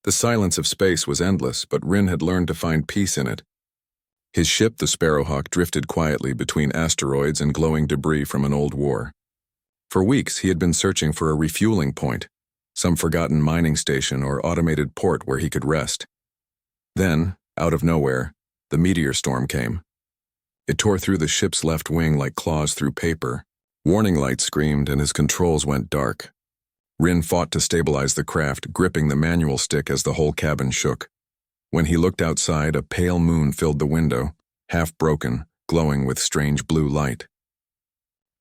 The silence of space was endless, but Rin had learned to find peace in it. His ship, the Sparrowhawk, drifted quietly between asteroids and glowing debris from an old war. For weeks, he had been searching for a refueling point, some forgotten mining station or automated port where he could rest. Then, out of nowhere, the meteor storm came. It tore through the ship's left wing like claws through paper. Warning lights screamed and his controls went dark. Rin fought to stabilize the craft, gripping the manual stick as the whole cabin shook. When he looked outside, a pale moon filled the window, half broken, glowing with strange blue light.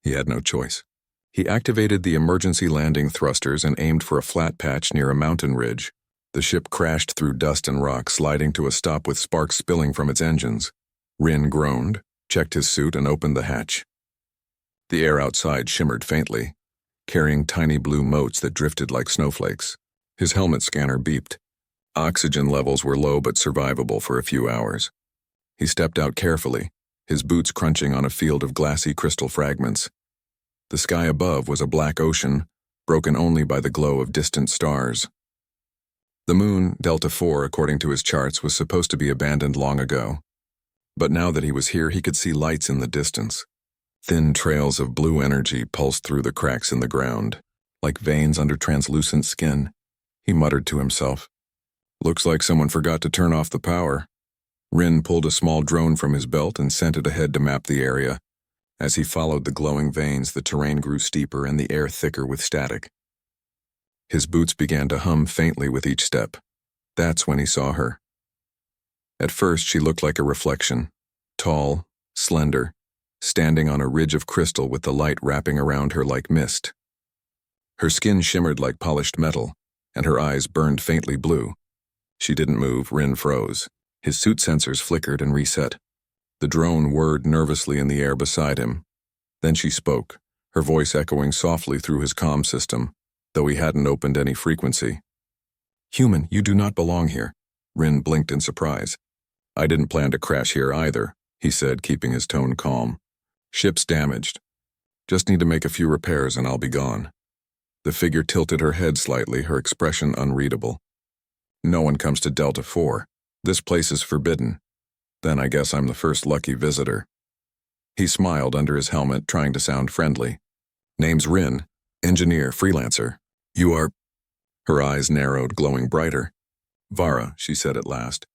He had no choice. He activated the emergency landing thrusters and aimed for a flat patch near a mountain ridge. The ship crashed through dust and rock, sliding to a stop with sparks spilling from its engines. Rin groaned, checked his suit, and opened the hatch. The air outside shimmered faintly, carrying tiny blue motes that drifted like snowflakes. His helmet scanner beeped. Oxygen levels were low but survivable for a few hours. He stepped out carefully, his boots crunching on a field of glassy crystal fragments. The sky above was a black ocean, broken only by the glow of distant stars. The moon, Delta IV, according to his charts, was supposed to be abandoned long ago. But now that he was here, he could see lights in the distance. Thin trails of blue energy pulsed through the cracks in the ground, like veins under translucent skin. He muttered to himself, "Looks like someone forgot to turn off the power." Rin pulled a small drone from his belt and sent it ahead to map the area. As he followed the glowing veins, the terrain grew steeper and the air thicker with static. His boots began to hum faintly with each step. That's when he saw her. At first, she looked like a reflection, tall, slender, standing on a ridge of crystal with the light wrapping around her like mist. Her skin shimmered like polished metal, and her eyes burned faintly blue. She didn't move. Rin froze. His suit sensors flickered and reset. The drone whirred nervously in the air beside him. Then she spoke, her voice echoing softly through his comm system, though he hadn't opened any frequency. "Human, you do not belong here." Rin blinked in surprise. "I didn't plan to crash here either," he said, keeping his tone calm. "Ship's damaged. Just need to make a few repairs and I'll be gone." The figure tilted her head slightly, her expression unreadable. "No one comes to Delta IV. This place is forbidden. Then I guess I'm the first lucky visitor." He smiled under his helmet, trying to sound friendly. "Name's Rin, engineer, freelancer. You are—" Her eyes narrowed, glowing brighter. "Vara," she said at last.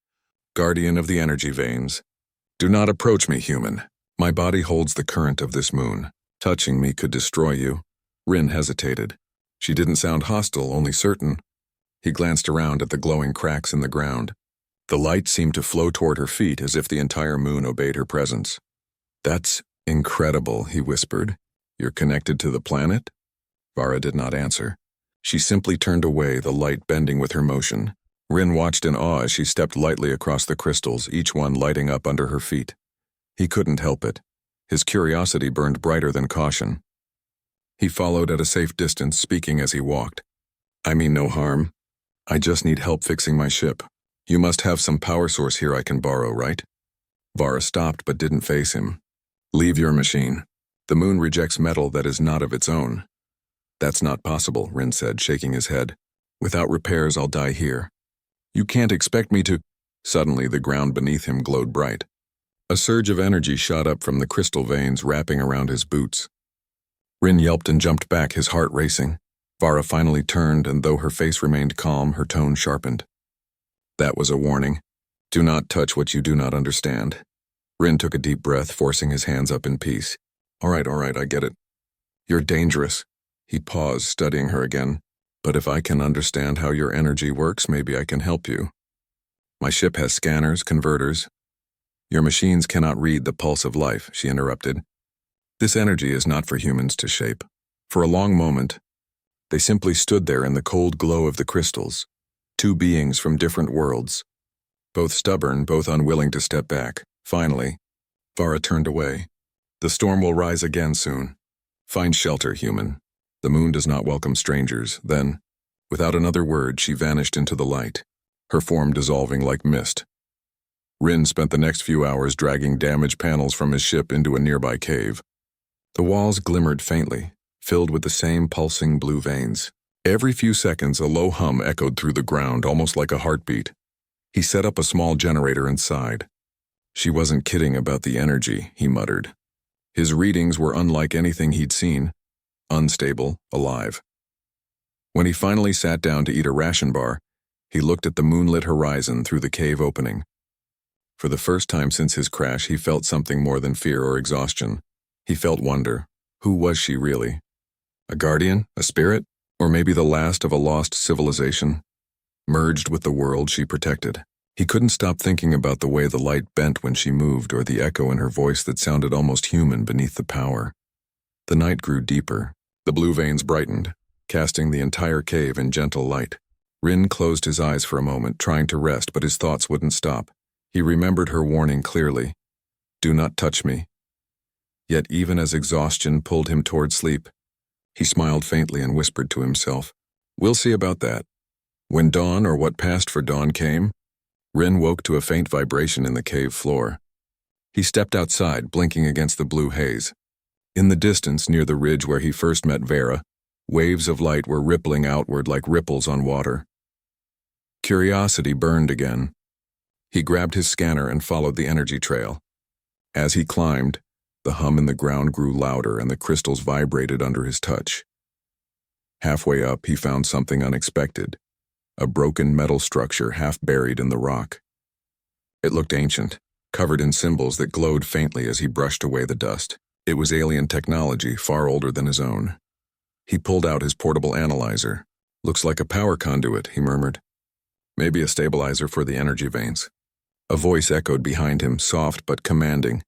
"Guardian of the energy veins. Do not approach me, human. My body holds the current of this moon. Touching me could destroy you." Rin hesitated. She didn't sound hostile, only certain. He glanced around at the glowing cracks in the ground. The light seemed to flow toward her feet as if the entire moon obeyed her presence. "That's incredible," he whispered. "You're connected to the planet?" Vara did not answer. She simply turned away, the light bending with her motion. Rin watched in awe as she stepped lightly across the crystals, each one lighting up under her feet. He couldn't help it. His curiosity burned brighter than caution. He followed at a safe distance, speaking as he walked. "I mean no harm. I just need help fixing my ship. You must have some power source here I can borrow, right?" Vara stopped but didn't face him. "Leave your machine. The moon rejects metal that is not of its own." "That's not possible," Rin said, shaking his head. "Without repairs, I'll die here." "You can't expect me to—" Suddenly, the ground beneath him glowed bright. A surge of energy shot up from the crystal veins wrapping around his boots. Rin yelped and jumped back, his heart racing. Vara finally turned, and though her face remained calm, her tone sharpened. "That was a warning. Do not touch what you do not understand." Rin took a deep breath, forcing his hands up in peace. All right, I get it. You're dangerous." He paused, studying her again. "But if I can understand how your energy works, maybe I can help you. My ship has scanners, converters." "Your machines cannot read the pulse of life," she interrupted. "This energy is not for humans to shape." For a long moment, they simply stood there in the cold glow of the crystals, two beings from different worlds, both stubborn, both unwilling to step back. Finally, Vara turned away. "The storm will rise again soon. Find shelter, human. The moon does not welcome strangers." Then, without another word, she vanished into the light, her form dissolving like mist. Rin spent the next few hours dragging damaged panels from his ship into a nearby cave. The walls glimmered faintly, filled with the same pulsing blue veins. Every few seconds, a low hum echoed through the ground, almost like a heartbeat. He set up a small generator and sighed. She wasn't kidding about the energy, he muttered. His readings were unlike anything he'd seen. Unstable, alive. When he finally sat down to eat a ration bar, he looked at the moonlit horizon through the cave opening. For the first time since his crash, he felt something more than fear or exhaustion. He felt wonder. Who was she really? A guardian? A spirit? Or maybe the last of a lost civilization? Merged with the world she protected. He couldn't stop thinking about the way the light bent when she moved, or the echo in her voice that sounded almost human beneath the power. The night grew deeper. The blue veins brightened, casting the entire cave in gentle light. Rin closed his eyes for a moment, trying to rest, but his thoughts wouldn't stop. He remembered her warning clearly. Do not touch me. Yet even as exhaustion pulled him toward sleep, he smiled faintly and whispered to himself, We'll see about that. When dawn, or what passed for dawn, came, Rin woke to a faint vibration in the cave floor. He stepped outside, blinking against the blue haze. In the distance, near the ridge where he first met Vera, waves of light were rippling outward like ripples on water. Curiosity burned again. He grabbed his scanner and followed the energy trail. As he climbed, the hum in the ground grew louder and the crystals vibrated under his touch. Halfway up, he found something unexpected, a broken metal structure half buried in the rock. It looked ancient, covered in symbols that glowed faintly as he brushed away the dust. It was alien technology, far older than his own. He pulled out his portable analyzer. Looks like a power conduit, he murmured. Maybe a stabilizer for the energy veins. A voice echoed behind him, soft but commanding.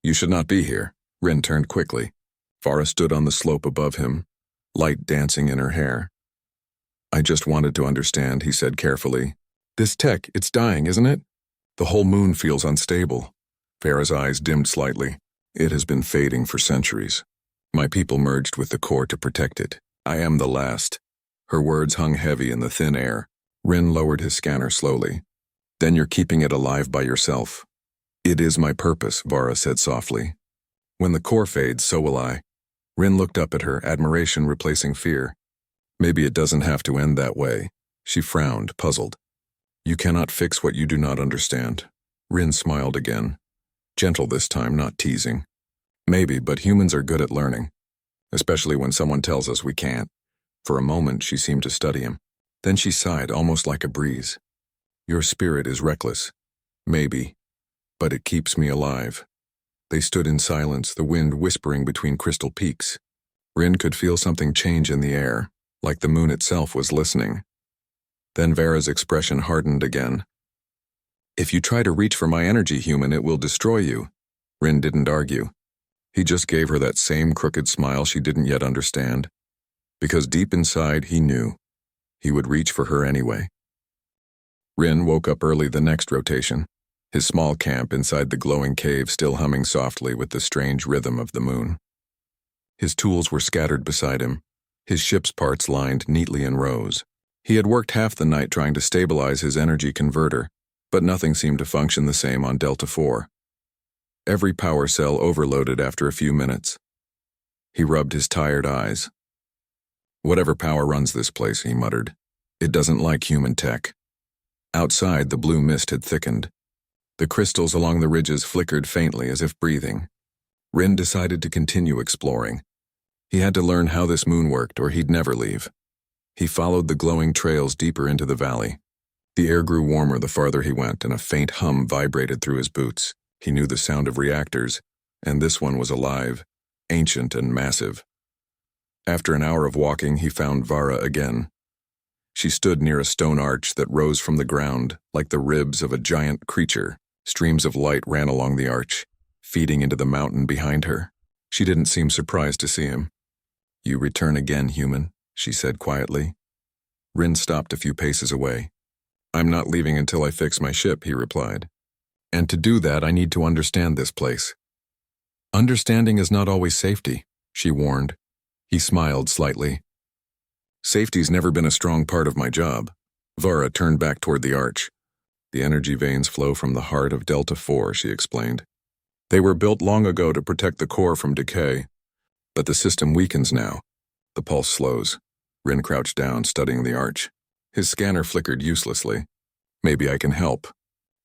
You should not be here. Rin turned quickly. Farah stood on the slope above him, light dancing in her hair. I just wanted to understand, he said carefully. This tech, it's dying, isn't it? The whole moon feels unstable. Farah's eyes dimmed slightly. It has been fading for centuries. My people merged with the core to protect it. I am the last. Her words hung heavy in the thin air. Rin lowered his scanner slowly. Then you're keeping it alive by yourself. It is my purpose, Vara said softly. When the core fades, so will I. Rin looked up at her, admiration replacing fear. Maybe it doesn't have to end that way. She frowned, puzzled. You cannot fix what you do not understand. Rin smiled again. Gentle this time, not teasing. Maybe, but humans are good at learning. Especially when someone tells us we can't. For a moment, she seemed to study him. Then she sighed, almost like a breeze. Your spirit is reckless. Maybe. But it keeps me alive. They stood in silence, the wind whispering between crystal peaks. Rin could feel something change in the air, like the moon itself was listening. Then Vera's expression hardened again. If you try to reach for my energy, human, it will destroy you. Rin didn't argue. He just gave her that same crooked smile she didn't yet understand. Because deep inside, he knew. He would reach for her anyway. Rin woke up early the next rotation, his small camp inside the glowing cave still humming softly with the strange rhythm of the moon. His tools were scattered beside him, his ship's parts lined neatly in rows. He had worked half the night trying to stabilize his energy converter, but nothing seemed to function the same on Delta 4. Every power cell overloaded after a few minutes. He rubbed his tired eyes. Whatever power runs this place, he muttered. It doesn't like human tech. Outside, the blue mist had thickened. The crystals along the ridges flickered faintly as if breathing. Rin decided to continue exploring. He had to learn how this moon worked or he'd never leave. He followed the glowing trails deeper into the valley. The air grew warmer the farther he went, and a faint hum vibrated through his boots. He knew the sound of reactors, and this one was alive, ancient and massive. After an hour of walking, he found Vara again. She stood near a stone arch that rose from the ground, like the ribs of a giant creature. Streams of light ran along the arch, feeding into the mountain behind her. She didn't seem surprised to see him. You return again, human, she said quietly. Rin stopped a few paces away. I'm not leaving until I fix my ship, he replied. And to do that, I need to understand this place. Understanding is not always safety, she warned. He smiled slightly. Safety's never been a strong part of my job. Vara turned back toward the arch. The energy veins flow from the heart of Delta 4, she explained. They were built long ago to protect the core from decay. But the system weakens now. The pulse slows. Rin crouched down, studying the arch. His scanner flickered uselessly. Maybe I can help.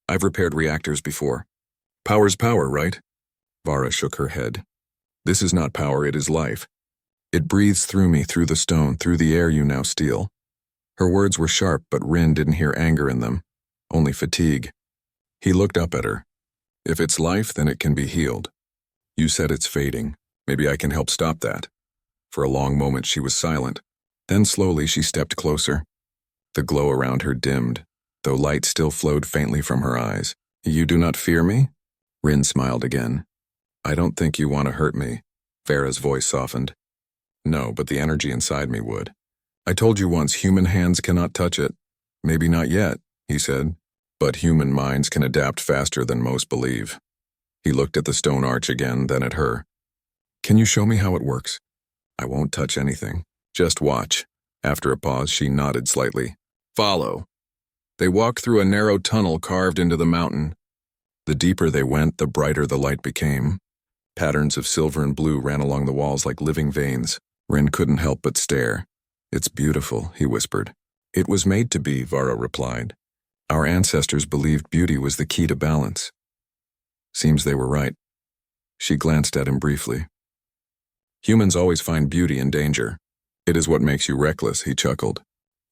I've repaired reactors before. Power's power, right? Vara shook her head. This is not power, it is life. It breathes through me, through the stone, through the air you now steal. Her words were sharp, but Rin didn't hear anger in them, only fatigue. He looked up at her. If it's life, then it can be healed. You said it's fading. Maybe I can help stop that. For a long moment she was silent. Then slowly she stepped closer. The glow around her dimmed, though light still flowed faintly from her eyes. You do not fear me? Rin smiled again. I don't think you want to hurt me. Vara's voice softened. No, but the energy inside me would. I told you once, human hands cannot touch it. Maybe not yet, he said, but human minds can adapt faster than most believe. He looked at the stone arch again, then at her. Can you show me how it works? I won't touch anything. Just watch. After a pause, she nodded slightly. Follow. They walked through a narrow tunnel carved into the mountain. The deeper they went, the brighter the light became. Patterns of silver and blue ran along the walls like living veins. Rin couldn't help but stare. It's beautiful, he whispered. It was made to be, Vara replied. Our ancestors believed beauty was the key to balance. Seems they were right. She glanced at him briefly. Humans always find beauty in danger. It is what makes you reckless, he chuckled.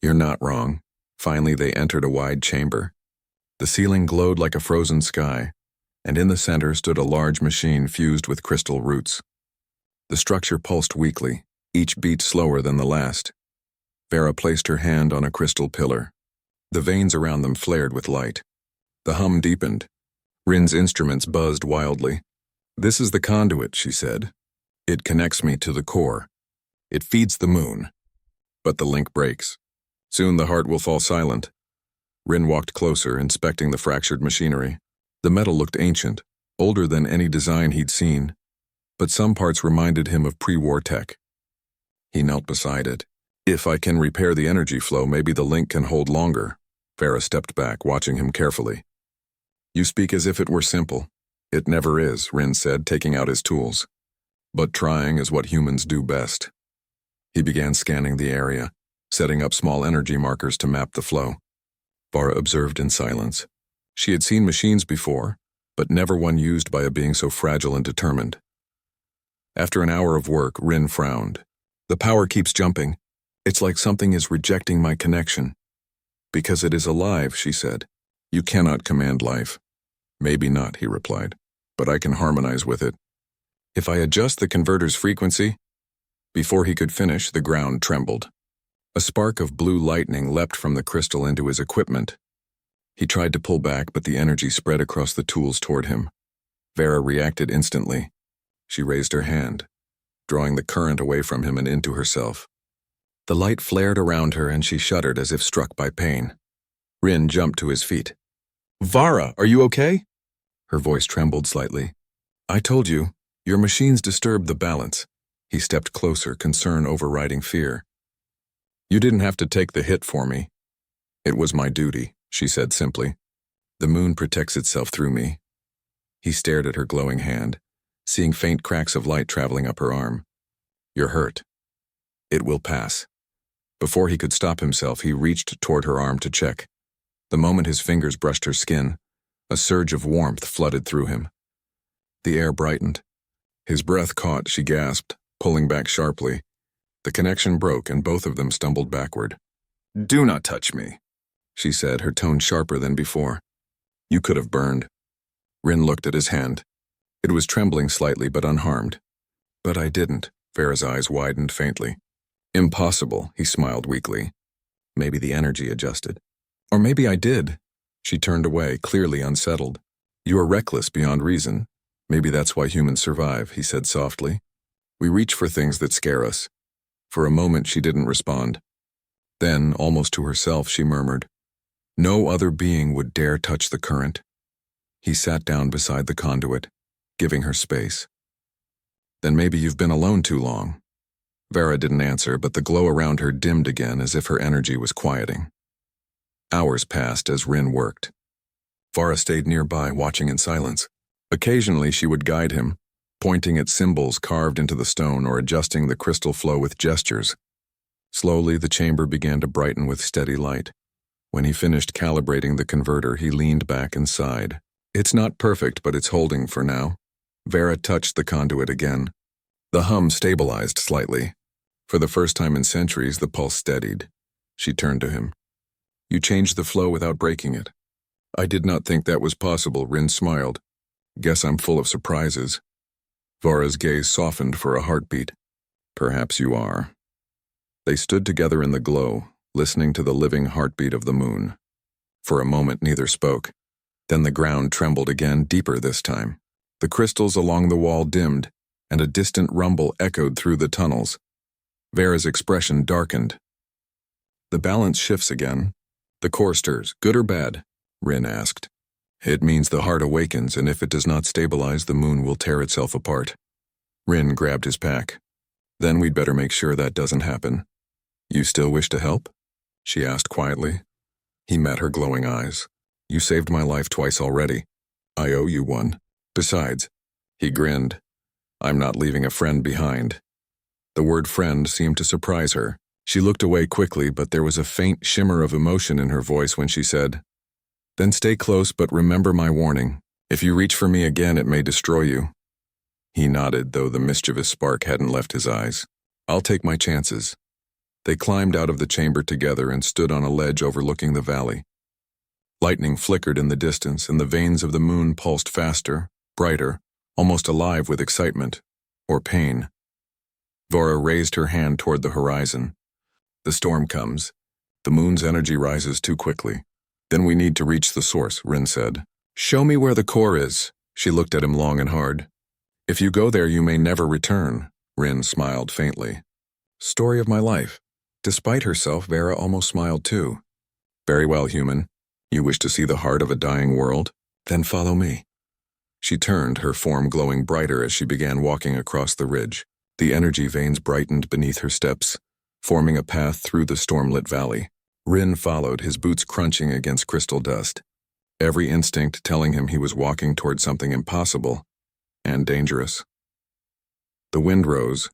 You're not wrong. Finally, they entered a wide chamber. The ceiling glowed like a frozen sky, and in the center stood a large machine fused with crystal roots. The structure pulsed weakly, each beat slower than the last. Vara placed her hand on a crystal pillar. The veins around them flared with light. The hum deepened. Rin's instruments buzzed wildly. This is the conduit, she said. It connects me to the core. It feeds the moon. But the link breaks. Soon the heart will fall silent. Rin walked closer, inspecting the fractured machinery. The metal looked ancient, older than any design he'd seen, but some parts reminded him of pre-war tech. He knelt beside it. If I can repair the energy flow, maybe the link can hold longer. Vara stepped back, watching him carefully. You speak as if it were simple. It never is, Rin said, taking out his tools. But trying is what humans do best. He began scanning the area, setting up small energy markers to map the flow. Vara observed in silence. She had seen machines before, but never one used by a being so fragile and determined. After an hour of work, Rin frowned. The power keeps jumping. It's like something is rejecting my connection. Because it is alive, she said. You cannot command life. Maybe not, he replied, but I can harmonize with it. If I adjust the converter's frequency. Before he could finish, the ground trembled. A spark of blue lightning leapt from the crystal into his equipment. He tried to pull back, but the energy spread across the tools toward him. Vara reacted instantly. She raised her hand, drawing the current away from him and into herself. The light flared around her and she shuddered as if struck by pain. Rin jumped to his feet. Vara, are you okay? Her voice trembled slightly. I told you, your machines disturbed the balance. He stepped closer, concern overriding fear. You didn't have to take the hit for me. It was my duty, she said simply. The moon protects itself through me. He stared at her glowing hand, seeing faint cracks of light traveling up her arm. You're hurt. It will pass. Before he could stop himself, he reached toward her arm to check. The moment his fingers brushed her skin, a surge of warmth flooded through him. The air brightened. His breath caught, she gasped, pulling back sharply. The connection broke and both of them stumbled backward. Do not touch me, she said, her tone sharper than before. You could have burned. Rin looked at his hand. It was trembling slightly but unharmed. But I didn't. Vara's eyes widened faintly. Impossible, he smiled weakly. Maybe the energy adjusted. Or maybe I did. She turned away, clearly unsettled. You are reckless beyond reason. Maybe that's why humans survive, he said softly. We reach for things that scare us. For a moment she didn't respond. Then, almost to herself, she murmured, no other being would dare touch the current. He sat down beside the conduit, giving her space. Then maybe you've been alone too long. Vara didn't answer, but the glow around her dimmed again as if her energy was quieting. Hours passed as Rin worked. Vara stayed nearby, watching in silence. Occasionally she would guide him, pointing at symbols carved into the stone or adjusting the crystal flow with gestures. Slowly, the chamber began to brighten with steady light. When he finished calibrating the converter, he leaned back and sighed. It's not perfect, but it's holding for now. Vera touched the conduit again. The hum stabilized slightly. For the first time in centuries, the pulse steadied. She turned to him. You changed the flow without breaking it. I did not think that was possible, Rin smiled. Guess I'm full of surprises. Vara's gaze softened for a heartbeat. Perhaps you are. They stood together in the glow, listening to the living heartbeat of the moon. For a moment, neither spoke. Then the ground trembled again, deeper this time. The crystals along the wall dimmed, and a distant rumble echoed through the tunnels. Vera's expression darkened. The balance shifts again. The core stirs, good or bad? Rin asked. It means the heart awakens, and if it does not stabilize, the moon will tear itself apart. Rin grabbed his pack. Then we'd better make sure that doesn't happen. You still wish to help? She asked quietly. He met her glowing eyes. You saved my life twice already. I owe you one. Besides, he grinned. I'm not leaving a friend behind. The word friend seemed to surprise her. She looked away quickly, but there was a faint shimmer of emotion in her voice when she said, Then stay close, but remember my warning. If you reach for me again, it may destroy you. He nodded, though the mischievous spark hadn't left his eyes. I'll take my chances. They climbed out of the chamber together and stood on a ledge overlooking the valley. Lightning flickered in the distance, and the veins of the moon pulsed faster, brighter, almost alive with excitement, or pain. Vara raised her hand toward the horizon. The storm comes. The moon's energy rises too quickly. Then we need to reach the source, Rin said. Show me where the core is. She looked at him long and hard. If you go there, you may never return, Rin smiled faintly. Story of my life. Despite herself, Vera almost smiled too. Very well, human. You wish to see the heart of a dying world? Then follow me. She turned, her form glowing brighter as she began walking across the ridge. The energy veins brightened beneath her steps, forming a path through the storm-lit valley. Rin followed, his boots crunching against crystal dust, every instinct telling him he was walking toward something impossible and dangerous. The wind rose,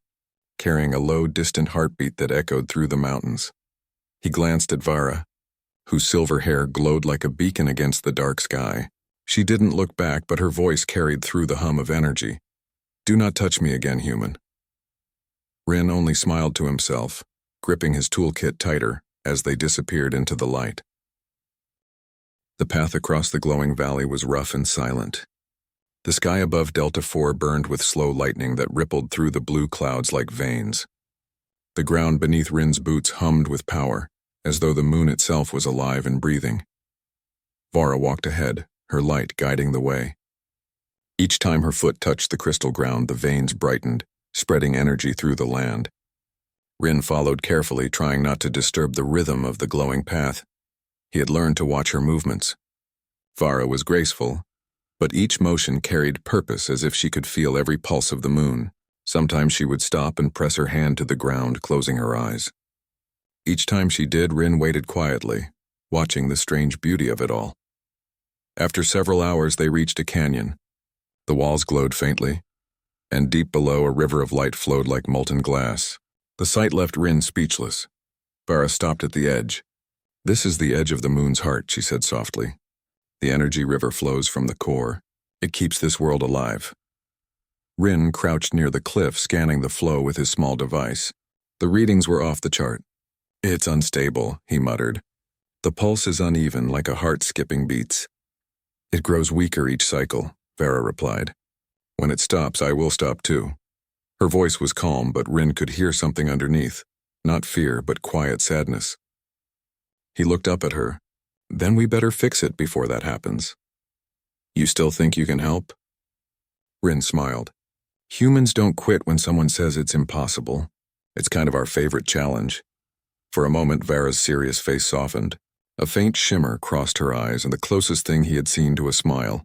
carrying a low, distant heartbeat that echoed through the mountains. He glanced at Vara, whose silver hair glowed like a beacon against the dark sky. She didn't look back, but her voice carried through the hum of energy. Do not touch me again, human. Rin only smiled to himself, gripping his toolkit tighter as they disappeared into the light. The path across the glowing valley was rough and silent. The sky above Delta 4 burned with slow lightning that rippled through the blue clouds like veins. The ground beneath Rin's boots hummed with power, as though the moon itself was alive and breathing. Vara walked ahead, her light guiding the way. Each time her foot touched the crystal ground, the veins brightened, spreading energy through the land. Rin followed carefully, trying not to disturb the rhythm of the glowing path. He had learned to watch her movements. Vara was graceful, but each motion carried purpose, as if she could feel every pulse of the moon. Sometimes she would stop and press her hand to the ground, closing her eyes. Each time she did, Rin waited quietly, watching the strange beauty of it all. After several hours, they reached a canyon. The walls glowed faintly, and deep below, a river of light flowed like molten glass. The sight left Rin speechless. Vara stopped at the edge. This is the edge of the moon's heart, she said softly. The energy river flows from the core. It keeps this world alive. Rin crouched near the cliff, scanning the flow with his small device. The readings were off the chart. It's unstable, he muttered. The pulse is uneven, like a heart skipping beats. It grows weaker each cycle, Vara replied. When it stops, I will stop too. Her voice was calm, but Rin could hear something underneath. Not fear, but quiet sadness. He looked up at her. Then we better fix it before that happens. You still think you can help? Rin smiled. Humans don't quit when someone says it's impossible. It's kind of our favorite challenge. For a moment, Vara's serious face softened. A faint shimmer crossed her eyes, and the closest thing he had seen to a smile.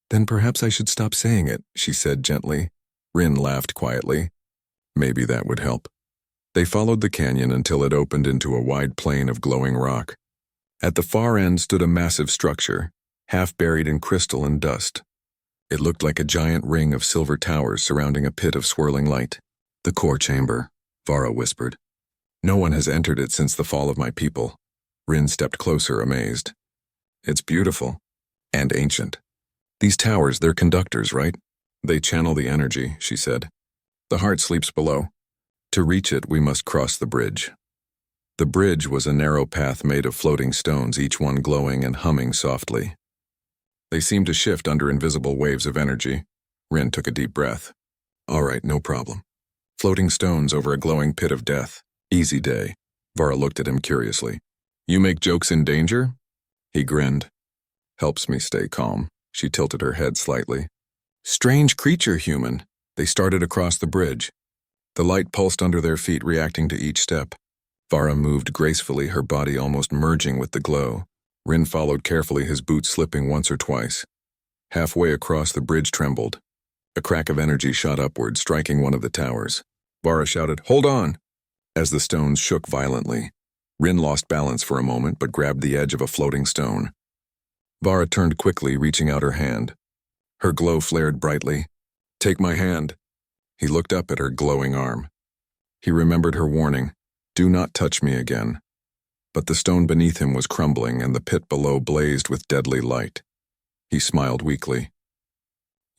Then perhaps I should stop saying it, she said gently. Rin laughed quietly. Maybe that would help. They followed the canyon until it opened into a wide plain of glowing rock. At the far end stood a massive structure, half buried in crystal and dust. It looked like a giant ring of silver towers surrounding a pit of swirling light. The core chamber, Vara whispered. No one has entered it since the fall of my people. Rin stepped closer, amazed. It's beautiful. And ancient. These towers, they're conductors, right? They channel the energy, she said. The heart sleeps below. To reach it, we must cross the bridge. The bridge was a narrow path made of floating stones, each one glowing and humming softly. They seemed to shift under invisible waves of energy. Rin took a deep breath. All right, no problem. Floating stones over a glowing pit of death. Easy day. Vara looked at him curiously. You make jokes in danger? He grinned. Helps me stay calm. She tilted her head slightly. Strange creature, human. They started across the bridge. The light pulsed under their feet, reacting to each step. Vara moved gracefully, her body almost merging with the glow. Rin followed carefully, his boots slipping once or twice. Halfway across, the bridge trembled. A crack of energy shot upward, striking one of the towers. Vara shouted, Hold on! As the stones shook violently. Rin lost balance for a moment, but grabbed the edge of a floating stone. Vara turned quickly, reaching out her hand. Her glow flared brightly. Take my hand. He looked up at her glowing arm. He remembered her warning, Do not touch me again. But the stone beneath him was crumbling, and the pit below blazed with deadly light. He smiled weakly.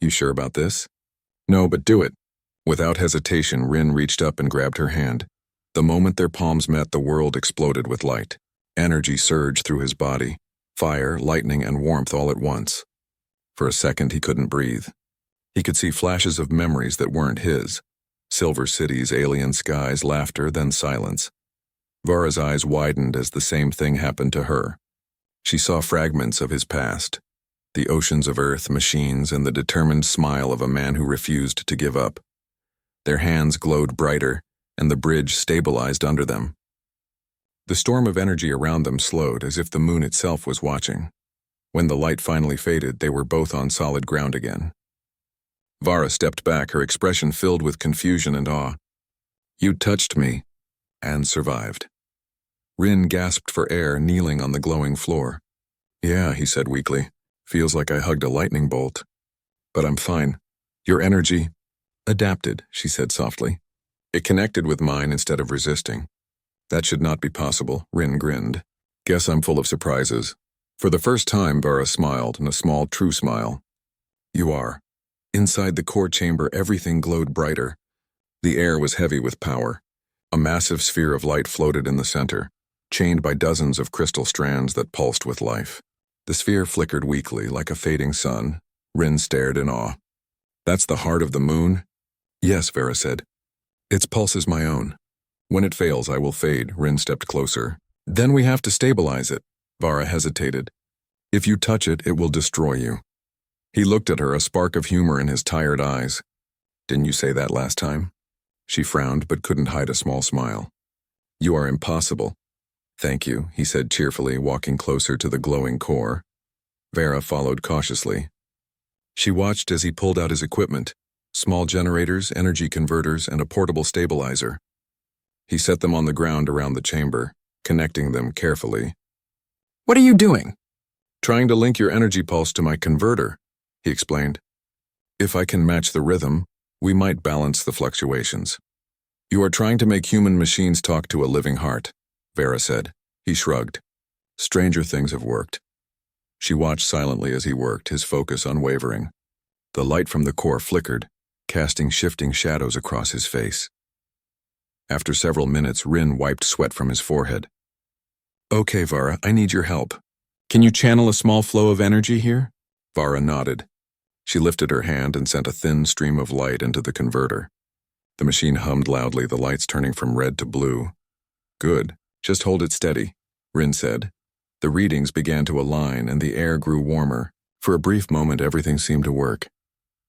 You sure about this? No, but do it. Without hesitation, Rin reached up and grabbed her hand. The moment their palms met, the world exploded with light. Energy surged through his body. Fire, lightning, and warmth all at once. For a second, he couldn't breathe. He could see flashes of memories that weren't his. Silver cities, alien skies, laughter, then silence. Vara's eyes widened as the same thing happened to her. She saw fragments of his past. The oceans of earth, machines, and the determined smile of a man who refused to give up. Their hands glowed brighter, and the bridge stabilized under them. The storm of energy around them slowed, as if the moon itself was watching. When the light finally faded, they were both on solid ground again. Vara stepped back, her expression filled with confusion and awe. You touched me, and survived. Rin gasped for air, kneeling on the glowing floor. Yeah, he said weakly. Feels like I hugged a lightning bolt. But I'm fine. Your energy adapted, she said softly. It connected with mine instead of resisting. That should not be possible, Rin grinned. Guess I'm full of surprises. For the first time, Vara smiled, and a small, true smile. You are. Inside the core chamber, everything glowed brighter. The air was heavy with power. A massive sphere of light floated in the center, chained by dozens of crystal strands that pulsed with life. The sphere flickered weakly, like a fading sun. Rin stared in awe. That's the heart of the moon? Yes, Vara said. Its pulse is my own. When it fails, I will fade. Rin stepped closer. Then we have to stabilize it. Vara hesitated. If you touch it, it will destroy you. He looked at her, a spark of humor in his tired eyes. Didn't you say that last time? She frowned, but couldn't hide a small smile. You are impossible. Thank you, he said cheerfully, walking closer to the glowing core. Vara followed cautiously. She watched as he pulled out his equipment, small generators, energy converters, and a portable stabilizer. He set them on the ground around the chamber, connecting them carefully. What are you doing? Trying to link your energy pulse to my converter, he explained. If I can match the rhythm, we might balance the fluctuations. You are trying to make human machines talk to a living heart, Vara said. He shrugged. Stranger things have worked. She watched silently as he worked, his focus unwavering. The light from the core flickered, casting shifting shadows across his face. After several minutes, Rin wiped sweat from his forehead. Okay, Vara, I need your help. Can you channel a small flow of energy here? Vara nodded. She lifted her hand and sent a thin stream of light into the converter. The machine hummed loudly, the lights turning from red to blue. Good. Just hold it steady, Rin said. The readings began to align, and the air grew warmer. For a brief moment, everything seemed to work.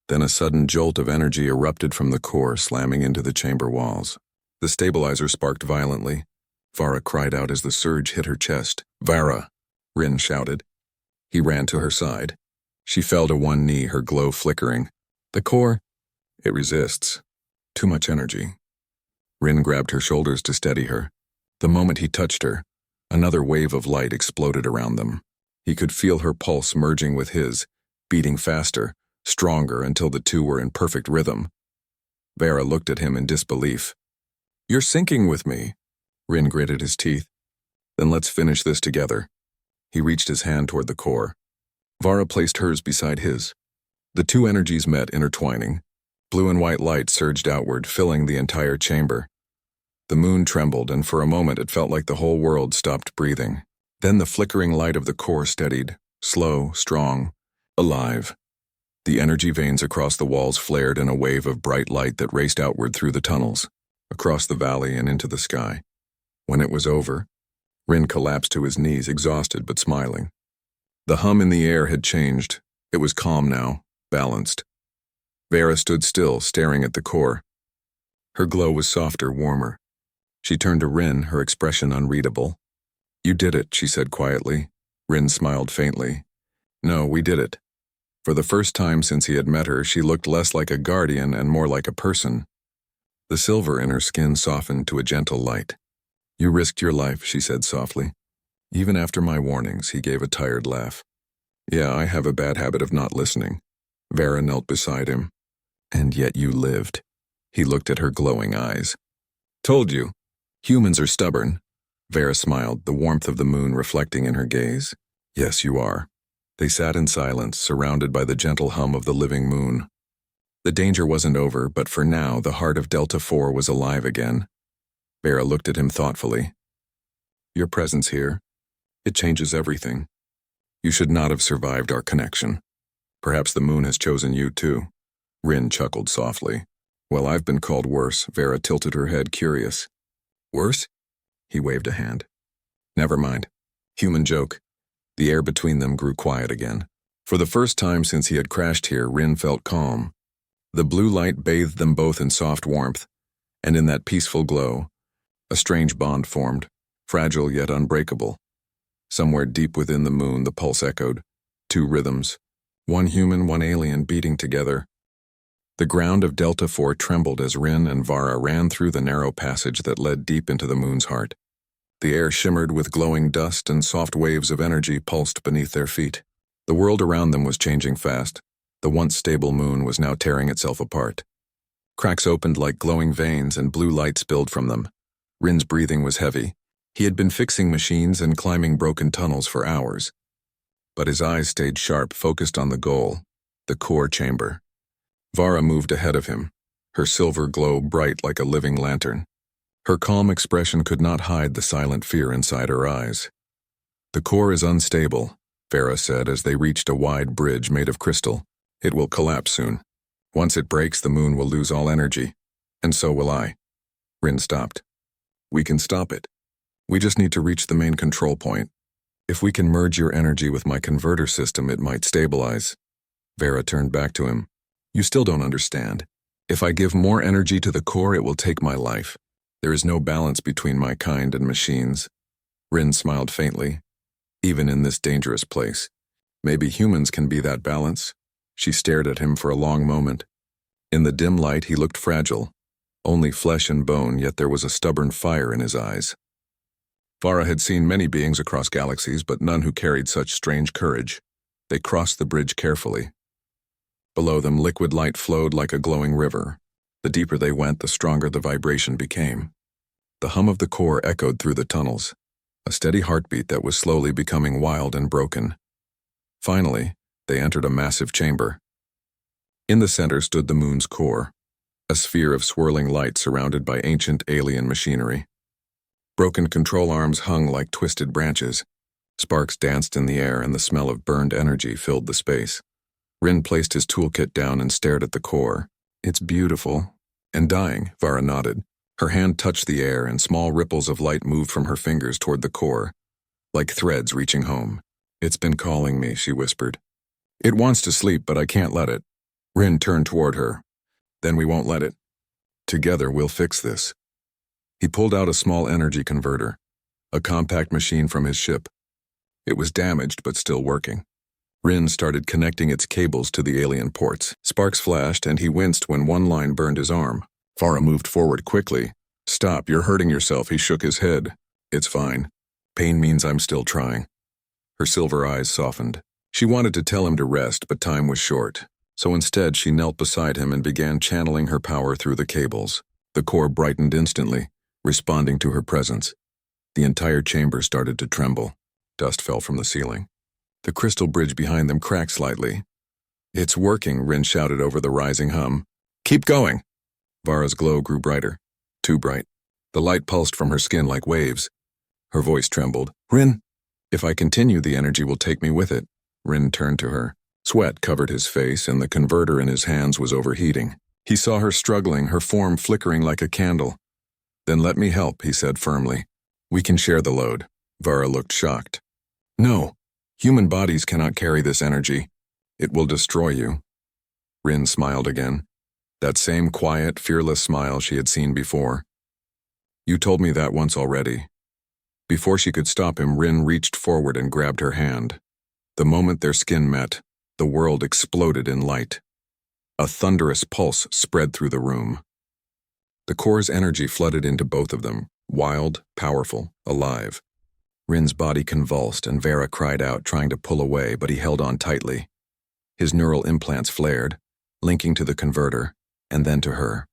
Then a sudden jolt of energy erupted from the core, slamming into the chamber walls. The stabilizer sparked violently. Vara cried out as the surge hit her chest. Vara, Rin shouted. He ran to her side. She fell to one knee, her glow flickering. The core, it resists. Too much energy. Rin grabbed her shoulders to steady her. The moment he touched her, another wave of light exploded around them. He could feel her pulse merging with his, beating faster, stronger until the two were in perfect rhythm. Vara looked at him in disbelief. You're syncing with me. Rin gritted his teeth. Then let's finish this together. He reached his hand toward the core. Vara placed hers beside his. The two energies met, intertwining. Blue and white light surged outward, filling the entire chamber. The moon trembled, and for a moment it felt like the whole world stopped breathing. Then the flickering light of the core steadied, slow, strong, alive. The energy veins across the walls flared in a wave of bright light that raced outward through the tunnels, across the valley and into the sky. When it was over, Rin collapsed to his knees, exhausted but smiling. The hum in the air had changed. It was calm now, balanced. Vera stood still, staring at the core. Her glow was softer, warmer. She turned to Rin, her expression unreadable. "You did it," she said quietly. Rin smiled faintly. "No, we did it." For the first time since he had met her, she looked less like a guardian and more like a person. The silver in her skin softened to a gentle light. "You risked your life," she said softly. "Even after my warnings," he gave a tired laugh. "Yeah, I have a bad habit of not listening." Vera knelt beside him. "And yet you lived." He looked at her glowing eyes. "Told you. Humans are stubborn." Vera smiled, the warmth of the moon reflecting in her gaze. "Yes, you are." They sat in silence, surrounded by the gentle hum of the living moon. The danger wasn't over, but for now, the heart of Delta 4 was alive again. Vera looked at him thoughtfully. "Your presence here, it changes everything. You should not have survived our connection. Perhaps the moon has chosen you too." Rin chuckled softly. "Well, I've been called worse." Vera tilted her head, curious. "Worse?" He waved a hand. "Never mind. Human joke." The air between them grew quiet again. For the first time since he had crashed here, Rin felt calm. The blue light bathed them both in soft warmth, and in that peaceful glow, a strange bond formed, fragile yet unbreakable. Somewhere deep within the moon, the pulse echoed. Two rhythms, one human, one alien, beating together. The ground of Delta 4 trembled as Rin and Vara ran through the narrow passage that led deep into the moon's heart. The air shimmered with glowing dust, and soft waves of energy pulsed beneath their feet. The world around them was changing fast. The once stable moon was now tearing itself apart. Cracks opened like glowing veins, and blue light spilled from them. Rin's breathing was heavy. He had been fixing machines and climbing broken tunnels for hours. But his eyes stayed sharp, focused on the goal, the core chamber. Vara moved ahead of him, her silver glow bright like a living lantern. Her calm expression could not hide the silent fear inside her eyes. "The core is unstable," Vera said as they reached a wide bridge made of crystal. "It will collapse soon. Once it breaks, the moon will lose all energy. And so will I." Rin stopped. "We can stop it. We just need to reach the main control point. If we can merge your energy with my converter system, it might stabilize." Vera turned back to him. "You still don't understand. If I give more energy to the core, it will take my life. There is no balance between my kind and machines." Rin smiled faintly. "Even in this dangerous place, maybe humans can be that balance." She stared at him for a long moment. In the dim light, he looked fragile, only flesh and bone, yet there was a stubborn fire in his eyes. Vara had seen many beings across galaxies, but none who carried such strange courage. They crossed the bridge carefully. Below them, liquid light flowed like a glowing river. The deeper they went, the stronger the vibration became. The hum of the core echoed through the tunnels, a steady heartbeat that was slowly becoming wild and broken. Finally, they entered a massive chamber. In the center stood the moon's core, a sphere of swirling light surrounded by ancient alien machinery. Broken control arms hung like twisted branches. Sparks danced in the air, and the smell of burned energy filled the space. Rin placed his toolkit down and stared at the core. "It's beautiful." "And dying," Vara nodded. Her hand touched the air, and small ripples of light moved from her fingers toward the core, like threads reaching home. "It's been calling me," she whispered. "It wants to sleep, but I can't let it." Rin turned toward her. "Then we won't let it. Together we'll fix this." He pulled out a small energy converter, a compact machine from his ship. It was damaged, but still working. Rin started connecting its cables to the alien ports. Sparks flashed, and he winced when one line burned his arm. Vara moved forward quickly. "Stop, you're hurting yourself." He shook his head. "It's fine. Pain means I'm still trying." Her silver eyes softened. She wanted to tell him to rest, but time was short. So instead, she knelt beside him and began channeling her power through the cables. The core brightened instantly, responding to her presence. The entire chamber started to tremble. Dust fell from the ceiling. The crystal bridge behind them cracked slightly. "It's working," Rin shouted over the rising hum. "Keep going!" Vara's glow grew brighter. Too bright. The light pulsed from her skin like waves. Her voice trembled. "Rin, if I continue, the energy will take me with it." Rin turned to her. Sweat covered his face, and the converter in his hands was overheating. He saw her struggling, her form flickering like a candle. "Then let me help," he said firmly. "We can share the load." Vara looked shocked. "No, human bodies cannot carry this energy. It will destroy you." Rin smiled again. That same quiet, fearless smile she had seen before. "You told me that once already." Before she could stop him, Rin reached forward and grabbed her hand. The moment their skin met, the world exploded in light. A thunderous pulse spread through the room. The core's energy flooded into both of them, wild, powerful, alive. Rin's body convulsed and Vera cried out, trying to pull away, but he held on tightly. His neural implants flared, linking to the converter, and then to her.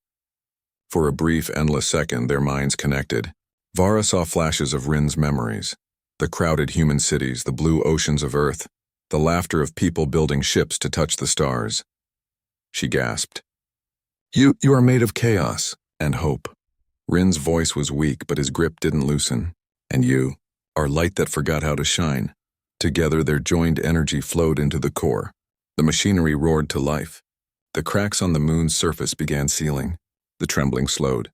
For a brief, endless second, their minds connected. Vara saw flashes of Rin's memories. The crowded human cities, the blue oceans of Earth, the laughter of people building ships to touch the stars. She gasped. You are made of chaos and hope." Rin's voice was weak, but his grip didn't loosen. "And you are light that forgot how to shine." Together, their joined energy flowed into the core. The machinery roared to life. The cracks on the moon's surface began sealing. The trembling slowed.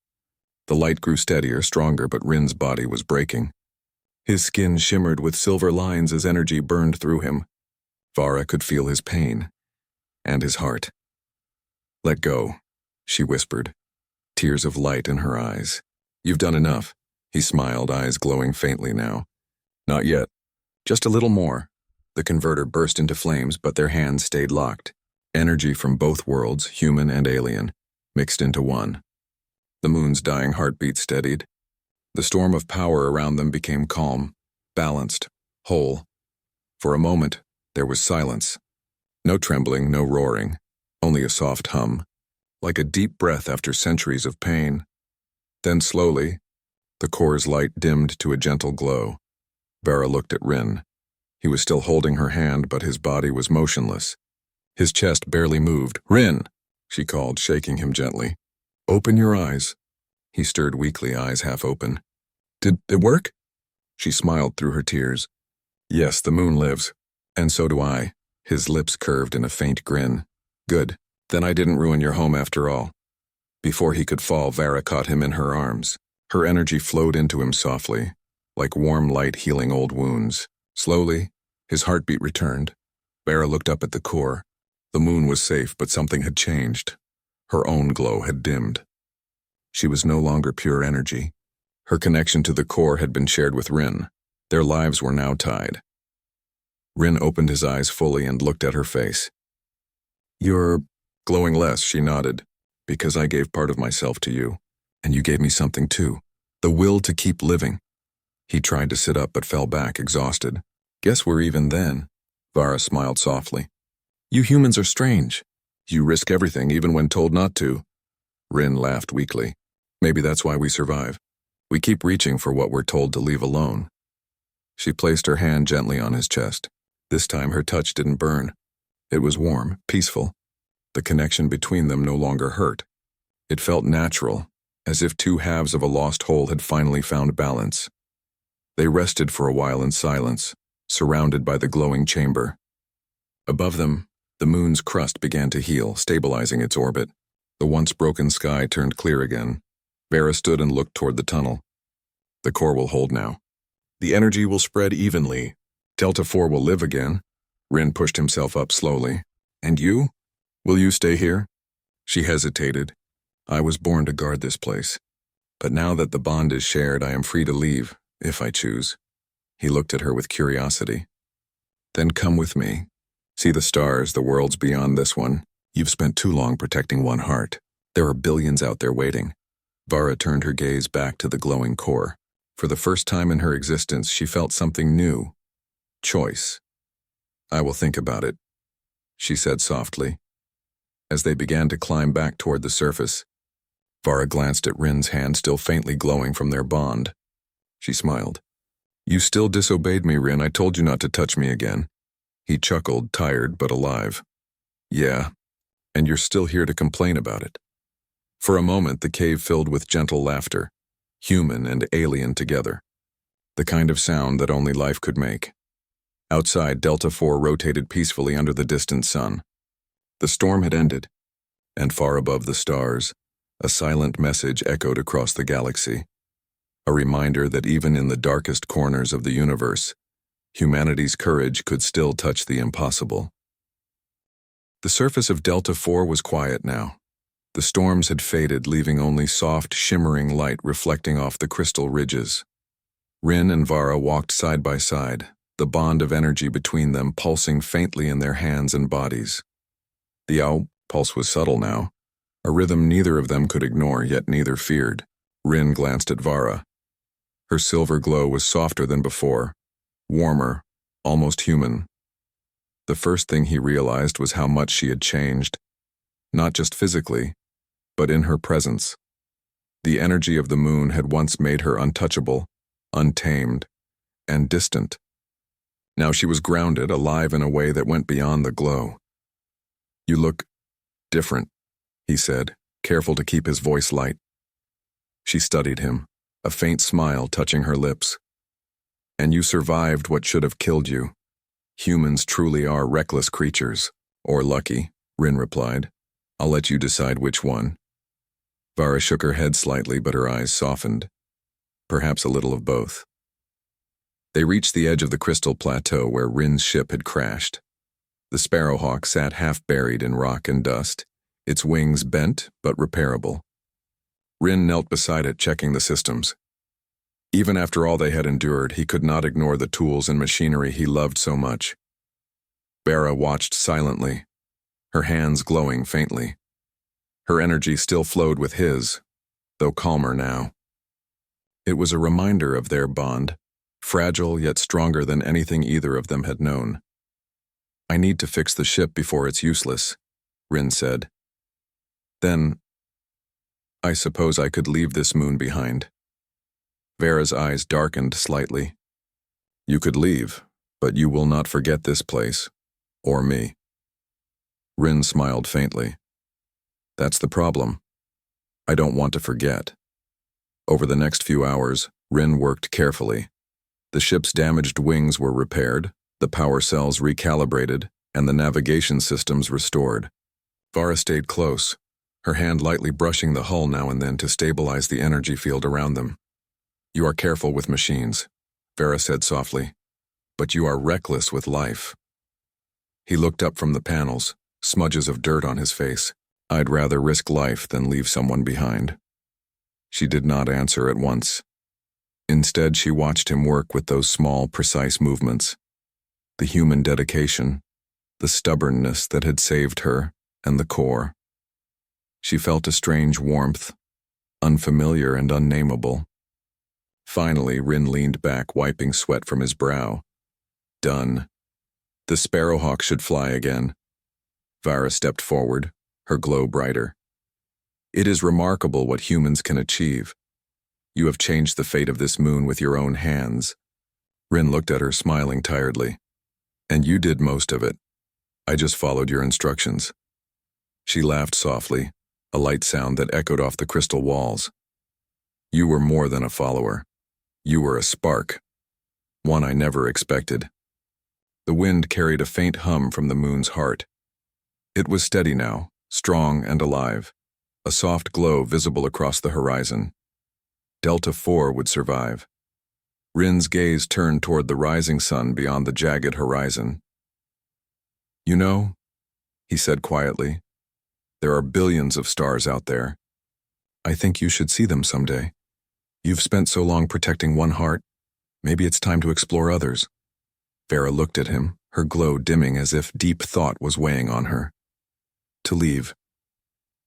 The light grew steadier, stronger, but Rin's body was breaking. His skin shimmered with silver lines as energy burned through him. Vara could feel his pain. And his heart. "Let go," she whispered, tears of light in her eyes. "You've done enough." He smiled, eyes glowing faintly now. "Not yet. Just a little more." The converter burst into flames, but their hands stayed locked. Energy from both worlds, human and alien, mixed into one. The moon's dying heartbeat steadied. The storm of power around them became calm, balanced, whole. For a moment, there was silence. No trembling, no roaring, only a soft hum, like a deep breath after centuries of pain. Then slowly, the core's light dimmed to a gentle glow. Vera looked at Rin. He was still holding her hand, but his body was motionless. His chest barely moved. "Rin!" she called, shaking him gently. "Open your eyes." He stirred weakly, eyes half open. "Did it work?" She smiled through her tears. "Yes, the moon lives. And so do I." His lips curved in a faint grin. "Good. Then I didn't ruin your home after all." Before he could fall, Vera caught him in her arms. Her energy flowed into him softly, like warm light healing old wounds. Slowly, his heartbeat returned. Vera looked up at the core. The moon was safe, but something had changed. Her own glow had dimmed. She was no longer pure energy. Her connection to the core had been shared with Rin. Their lives were now tied. Rin opened his eyes fully and looked at her face. "You're glowing less," she nodded, "because I gave part of myself to you, and you gave me something too, the will to keep living." He tried to sit up but fell back, exhausted. "Guess we're even then." Vara smiled softly. "You humans are strange. You risk everything, even when told not to." Rin laughed weakly. "Maybe that's why we survive. We keep reaching for what we're told to leave alone." She placed her hand gently on his chest. This time her touch didn't burn. It was warm, peaceful. The connection between them no longer hurt. It felt natural, as if two halves of a lost whole had finally found balance. They rested for a while in silence, surrounded by the glowing chamber. Above them, the moon's crust began to heal, stabilizing its orbit. The once broken sky turned clear again. Vera stood and looked toward the tunnel. "The core will hold now. The energy will spread evenly. Delta 4 will live again." Rin pushed himself up slowly. "And you? Will you stay here?" She hesitated. "I was born to guard this place. But now that the bond is shared, I am free to leave, if I choose." He looked at her with curiosity. "Then come with me. See the stars, the worlds beyond this one. You've spent too long protecting one heart. There are billions out there waiting." Vara turned her gaze back to the glowing core. For the first time in her existence, she felt something new. Choice. "I will think about it," she said softly. As they began to climb back toward the surface, Vara glanced at Rin's hand, still faintly glowing from their bond. She smiled. You still disobeyed me, Rin. I told you not to touch me again. He chuckled, tired but alive. Yeah, and you're still here to complain about it. For a moment, the cave filled with gentle laughter, human and alien together. The kind of sound that only life could make. Outside, Delta IV rotated peacefully under the distant sun. The storm had ended, and far above the stars, a silent message echoed across the galaxy. A reminder that even in the darkest corners of the universe, humanity's courage could still touch the impossible. The surface of Delta IV was quiet now. The storms had faded, leaving only soft, shimmering light reflecting off the crystal ridges. Rin and Vara walked side by side, the bond of energy between them pulsing faintly in their hands and bodies. The ow pulse was subtle now, a rhythm neither of them could ignore, yet neither feared. Rin glanced at Vara. Her silver glow was softer than before, warmer, almost human. The first thing he realized was how much she had changed, not just physically, but in her presence. The energy of the moon had once made her untouchable, untamed, and distant. Now she was grounded, alive in a way that went beyond the glow. You look different, he said, careful to keep his voice light. She studied him, a faint smile touching her lips. And you survived what should have killed you. Humans truly are reckless creatures. Or lucky, Rin replied. I'll let you decide which one. Vara shook her head slightly, but her eyes softened. Perhaps a little of both. They reached the edge of the crystal plateau where Rin's ship had crashed. The Sparrowhawk sat half-buried in rock and dust, its wings bent but repairable. Rin knelt beside it, checking the systems. Even after all they had endured, he could not ignore the tools and machinery he loved so much. Vara watched silently, her hands glowing faintly. Her energy still flowed with his, though calmer now. It was a reminder of their bond, fragile yet stronger than anything either of them had known. I need to fix the ship before it's useless, Rin said. Then, I suppose I could leave this moon behind. Vara's eyes darkened slightly. You could leave, but you will not forget this place, or me. Rin smiled faintly. That's the problem. I don't want to forget. Over the next few hours, Rin worked carefully. The ship's damaged wings were repaired, the power cells recalibrated, and the navigation systems restored. Vara stayed close, her hand lightly brushing the hull now and then to stabilize the energy field around them. You are careful with machines, Vara said softly, but you are reckless with life. He looked up from the panels, smudges of dirt on his face. I'd rather risk life than leave someone behind. She did not answer at once. Instead, she watched him work with those small, precise movements. The human dedication, the stubbornness that had saved her, and the core. She felt a strange warmth, unfamiliar and unnameable. Finally, Rin leaned back, wiping sweat from his brow. Done. The Sparrowhawk should fly again. Vara stepped forward, her glow brighter. It is remarkable what humans can achieve. You have changed the fate of this moon with your own hands. Rin looked at her, smiling tiredly. And you did most of it. I just followed your instructions. She laughed softly, a light sound that echoed off the crystal walls. You were more than a follower. You were a spark. One I never expected. The wind carried a faint hum from the moon's heart. It was steady now, strong and alive, a soft glow visible across the horizon. Delta IV would survive. Rin's gaze turned toward the rising sun beyond the jagged horizon. You know, he said quietly, there are billions of stars out there. I think you should see them someday. You've spent so long protecting one heart, maybe it's time to explore others. Vara looked at him, her glow dimming as if deep thought was weighing on her. To leave.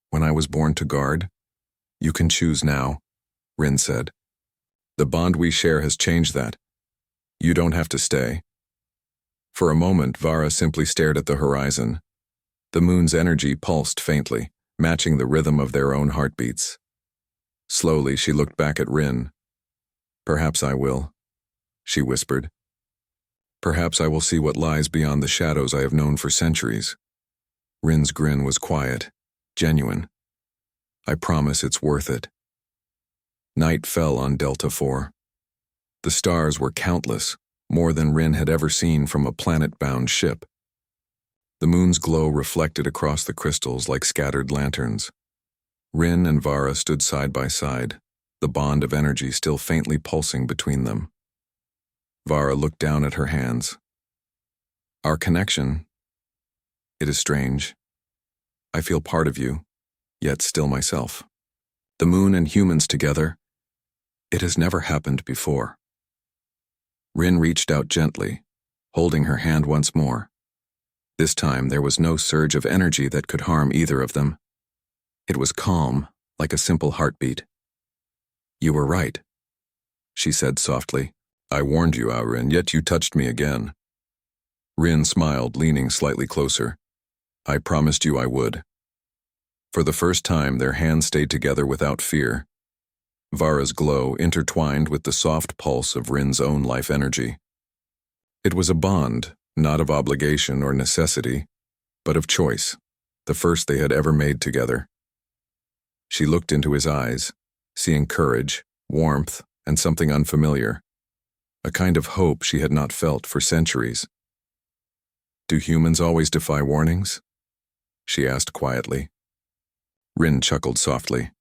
When I was born to guard, you can choose now, Rin said. The bond we share has changed that. You don't have to stay. For a moment, Vara simply stared at the horizon. The moon's energy pulsed faintly, matching the rhythm of their own heartbeats. Slowly, she looked back at Rin. "Perhaps I will," she whispered. "Perhaps I will see what lies beyond the shadows I have known for centuries." Rin's grin was quiet, genuine. "I promise it's worth it." Night fell on Delta 4. The stars were countless, more than Rin had ever seen from a planet-bound ship. The moon's glow reflected across the crystals like scattered lanterns. Rin and Vara stood side by side, the bond of energy still faintly pulsing between them. Vara looked down at her hands. "Our connection, it is strange. I feel part of you, yet still myself. The moon and humans together, it has never happened before." Rin reached out gently, holding her hand once more. This time there was no surge of energy that could harm either of them. It was calm, like a simple heartbeat. "You were right," she said softly. "I warned you, Rin, yet you touched me again." Rin smiled, leaning slightly closer. "I promised you I would." For the first time, their hands stayed together without fear. Vara's glow intertwined with the soft pulse of Rin's own life energy. It was a bond, not of obligation or necessity, but of choice, the first they had ever made together. She looked into his eyes, seeing courage, warmth, and something unfamiliar, a kind of hope she had not felt for centuries. "Do humans always defy warnings?" she asked quietly. Rin chuckled softly.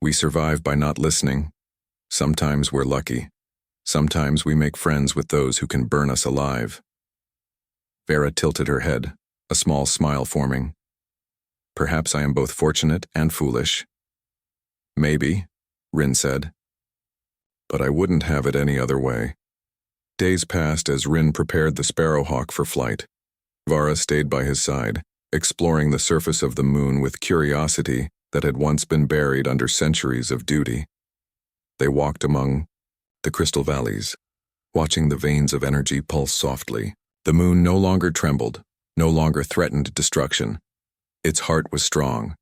"We survive by not listening. Sometimes we're lucky. Sometimes we make friends with those who can burn us alive." Vera tilted her head, a small smile forming. "Perhaps I am both fortunate and foolish." "Maybe," Rin said. "But I wouldn't have it any other way." Days passed as Rin prepared the Sparrowhawk for flight. Vara stayed by his side, exploring the surface of the moon with curiosity that had once been buried under centuries of duty. They walked among the crystal valleys, watching the veins of energy pulse softly. The moon no longer trembled, no longer threatened destruction. Its heart was strong.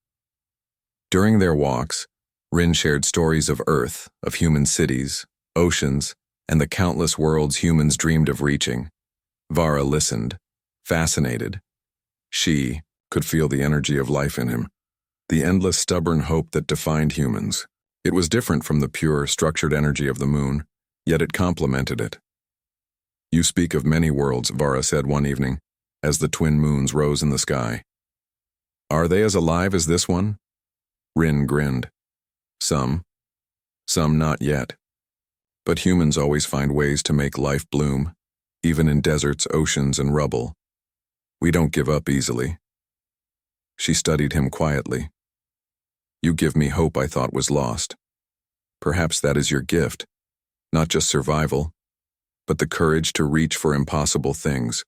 During their walks, Rin shared stories of Earth, of human cities, oceans, and the countless worlds humans dreamed of reaching. Vara listened, fascinated. She could feel the energy of life in him, the endless stubborn hope that defined humans. It was different from the pure, structured energy of the moon, yet it complemented it. "You speak of many worlds," Vara said one evening, as the twin moons rose in the sky. "Are they as alive as this one?" Rin grinned. Some not yet. But humans always find ways to make life bloom, even in deserts, oceans, and rubble. We don't give up easily." She studied him quietly. "You give me hope I thought was lost. Perhaps that is your gift, not just survival, but the courage to reach for impossible things."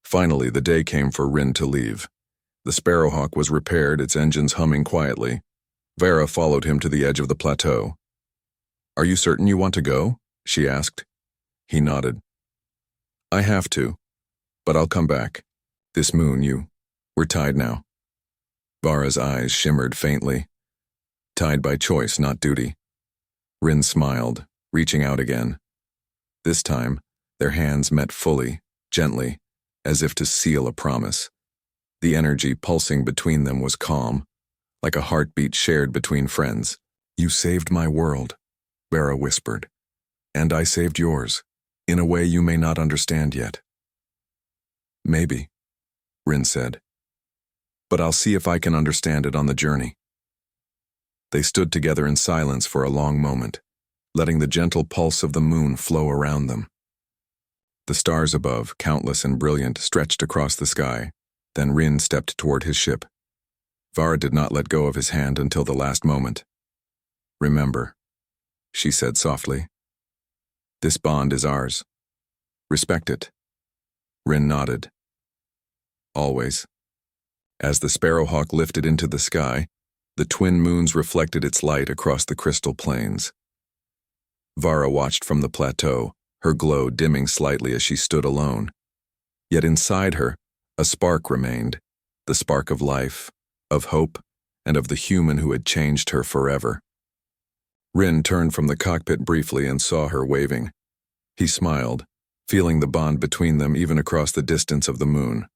Finally, the day came for Rin to leave. The Sparrowhawk was repaired, its engines humming quietly. Vera followed him to the edge of the plateau. "Are you certain you want to go?" she asked. He nodded. "I have to, but I'll come back. This moon, we're tied now." Vara's eyes shimmered faintly. Tied by choice, not duty. Rin smiled, reaching out again. This time, their hands met fully, gently, as if to seal a promise. The energy pulsing between them was calm, like a heartbeat shared between friends. "You saved my world," Vera whispered. "And I saved yours, in a way you may not understand yet." "Maybe," Rin said. "But I'll see if I can understand it on the journey." They stood together in silence for a long moment, letting the gentle pulse of the moon flow around them. The stars above, countless and brilliant, stretched across the sky. Then Rin stepped toward his ship. Vara did not let go of his hand until the last moment. "Remember," she said softly. "This bond is ours. Respect it." Rin nodded. "Always." As the Sparrowhawk lifted into the sky, the twin moons reflected its light across the crystal plains. Vara watched from the plateau, her glow dimming slightly as she stood alone. Yet inside her, a spark remained, the spark of life, of hope, and of the human who had changed her forever. Rin turned from the cockpit briefly and saw her waving. He smiled, feeling the bond between them even across the distance of the moon.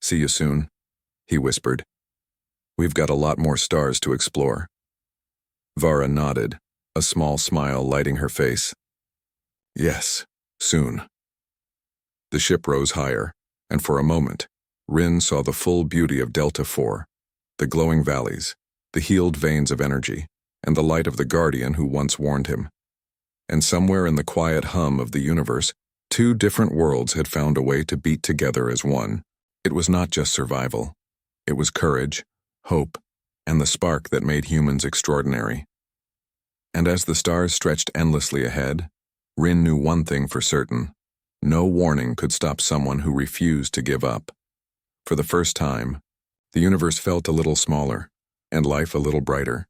"See you soon," he whispered. "We've got a lot more stars to explore." Vara nodded, a small smile lighting her face. "Yes, soon." The ship rose higher, and for a moment, Rin saw the full beauty of Delta 4, the glowing valleys, the healed veins of energy, and the light of the guardian who once warned him. And somewhere in the quiet hum of the universe, two different worlds had found a way to beat together as one. It was not just survival. It was courage, hope, and the spark that made humans extraordinary. And as the stars stretched endlessly ahead, Rin knew one thing for certain. No warning could stop someone who refused to give up. For the first time, the universe felt a little smaller, and life a little brighter.